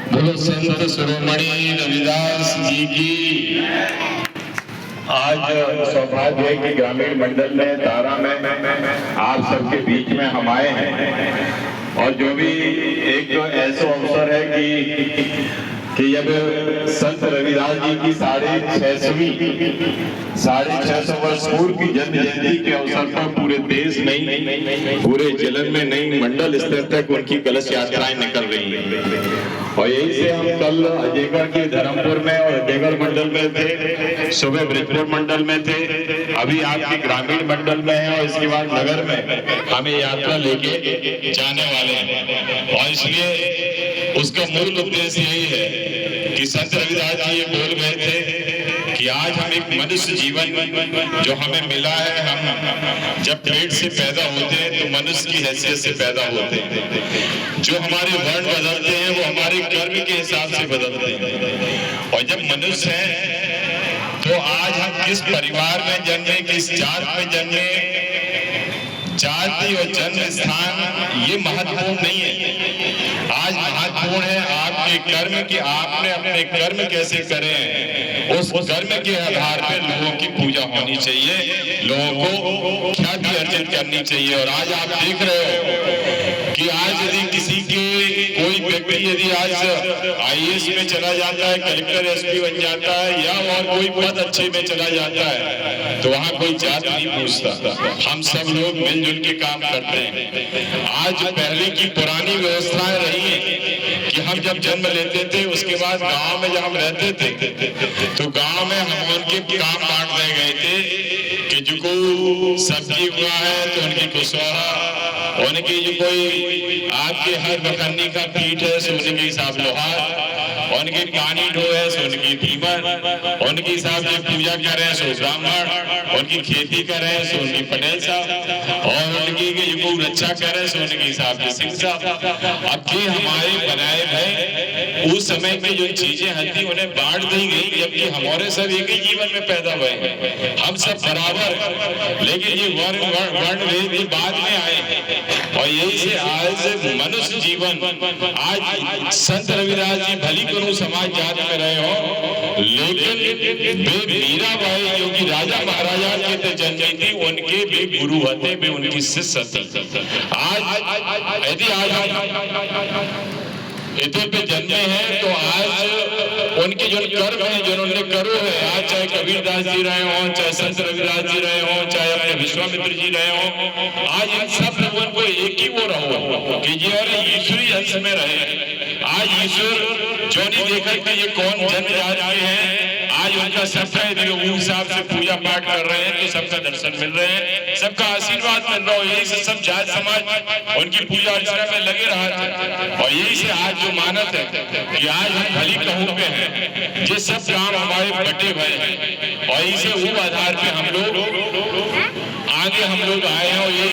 बोलो संत शिरोमणि रविदास जी की। आज सौभाग्य है कि ग्रामीण मंडल में तारा में आप सबके बीच में हम आए हैं और जो भी एक ऐसा अवसर है कि जब संत रविदास जी की 650 वर्ष पूर्व की जन्म जयंती के अवसर पर पूरे देश नहीं, पूरे जिले में नहीं, मंडल स्तर तक उनकी कलश यात्राएं निकल रही हैं। और यही से हम कल अजयगढ़ के धर्मपुर में और अजयगढ़ मंडल में थे, सुबह ब्रिजपुर मंडल में थे, अभी आपके ग्रामीण मंडल में है और इसके बाद नगर में हमें यात्रा लेके जाने वाले हैं। और इसलिए उसका मूल उद्देश्य यही है कि संत रविदास जी ये बोल गए थे कि आज हम एक मनुष्य जीवन जो हमें मिला है, हम जब पेट से पैदा होते हैं तो मनुष्य की हैसियत से पैदा होते हैं। जो हमारे वर्ण बदलते हैं वो हमारे कर्म के हिसाब से बदलते हैं। और जब मनुष्य हैं तो आज हम किस परिवार में जन्मे, किस जात में जन्मे, जाति और जन्म स्थान ये महत्वपूर्ण नहीं है। आज महत्वपूर्ण है आपके कर्म कि आपने अपने कर्म कैसे करें। उस कर्म के आधार पर लोगों की पूजा होनी चाहिए, लोगों को ख्याति अर्जित करनी चाहिए। और आज आप देख रहे हो कि आज यदि किसी के कोई व्यक्ति यदि आज IAS में चला जाता है, कलेक्टर SP बन जाता है या और कोई पद अच्छे में चला जाता है तो वहाँ कोई जात नहीं पूछता। हम सब लोग मिलजुल के काम करते हैं। आज पहले की पुरानी व्यवस्थाएं रही हैं कि हम जब जन्म लेते थे उसके बाद गांव में जब हम रहते थे तो गांव में हम उनके काम बांट रहे गए थे कि जिनको सब्जी हुआ है तो उनकी कुशवाहा, उनकी जो कोई आपके हर बखन्नी का पीठ है सो उनके हिसाब लोहार, उनकी पानी ढो है सो उनकी भीमर, उनके हिसाब से पूजा कर रहे हैं सो ब्राह्मण, उनकी खेती कर रहे हैं सो उनकी पटेल साहब, और उनकी जो रक्षा कर रहे हैं सो उनके हिसाब से सिंह साहब। अब ये हमारे बनाए भय उस समय में जो चीजें हती उन्हें बांट दी गई, जबकि हमारे सब एक ही जीवन में पैदा हुए, हम सब बराबर, लेकिन ये वर्ण भेद बाद में आए। और यही से आज मनुष्य जीवन, आज संत रविदास जी भली करो समाज जात में रहे हो, लेकिन वे मीराबाई जो कि राजा महाराजा के थे जन्मी थी, उनके भी गुरु हते, वे उनकी शिष्य थे। आज यदि आज इतने पे जन्मे हैं तो आज उनके जो कर्म है जो उन्होंने करो है, आज चाहे कबीरदास जी रहे हो, चाहे संत रविदास जी रहे हो, चाहे अपने विश्वामित्र जी रहे हो, आज इन सब लोगों को एक ही वो रहो कि ये और ईश्वरी अंश में रहे। आज ईश्वर जो नहीं देखा कि ये कौन जन्म जा रहे हैं, आज उनका सबका उस हिसाब से पूजा पाठ कर रहे हैं तो सबका दर्शन मिल रहे हैं, सबका आशीर्वाद मिल रहा है। यही से सब जात समाज उनकी पूजा अर्चना में लगे रहा था। और यही से आज जो मानत है कि आज हम भली कहूँ पे हैं, ये सब काम हमारे बटे भय हैं और इसे वो आधार पे हम लोग आगे हम लोग आए हैं। और